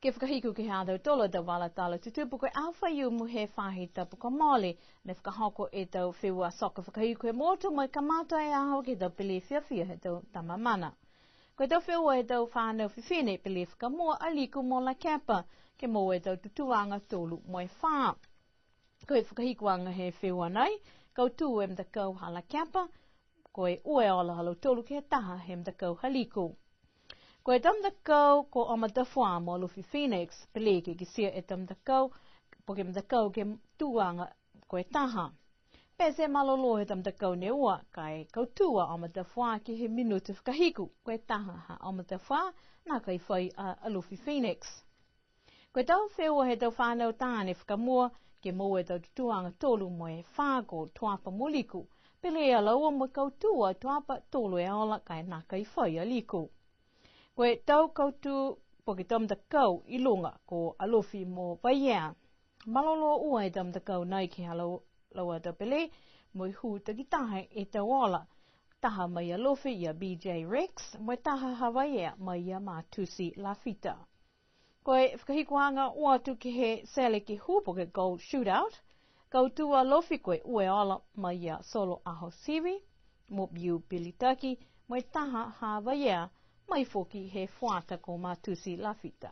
Ke whakahiku ki hātou tolo tau wala tala tutupu koe alpha yu muhe whahi tapu ka mole. Ne whakahoko e tau whiua soka whakahiku e motu mai ka mātua e aho ki tau pili whiawhia he tau tamamana. Koe tau whiua e tau whānau whiwhine pili whakamua aliku mo la kepa ke mo e tau tutuanga tolu moe whā. Koe whakahikuanga he whiua nei, kau tū e mtakau hala kepa, koe ue ola halo tolu ke taha he mtakau haliku. Koe tamtakau ko amatawha mo Luffy Phoenix, peleke ki sia e tamtakau, poke mtakau ke tuanga koe taha. Pese malolo he tamtakau ne ua, kai kautua amatawha ki he minutu whakahiku, koe taha ha amatawha, nā kai whai a Luffy Phoenix. Koe tau whiua he tau whānau tāne whakamua, ke mo e tau tuanga tolu moe whāko tuapa moliku, pele a laua mo kautua tuapa tolu e ola kai nā kai whai a liku. Koe tau kautu poki tamtakau I lunga ko alofi mo vaia. Malolo ua e tamtakau nei ki halo laua tapele mo hu takitahe e tawala. Taha mai alofi ia BJ Rex mo taha Hawaii mai ia Matusi Lafita. Koe whakahikuanga ua tu ki he sele ki hupo ke gold shootout. Kautu alofi koe ue ala mai ia solo aho sivi mo biu pilitaki mo taha Hawaii mai foki he whāta ko Matusi Lafita.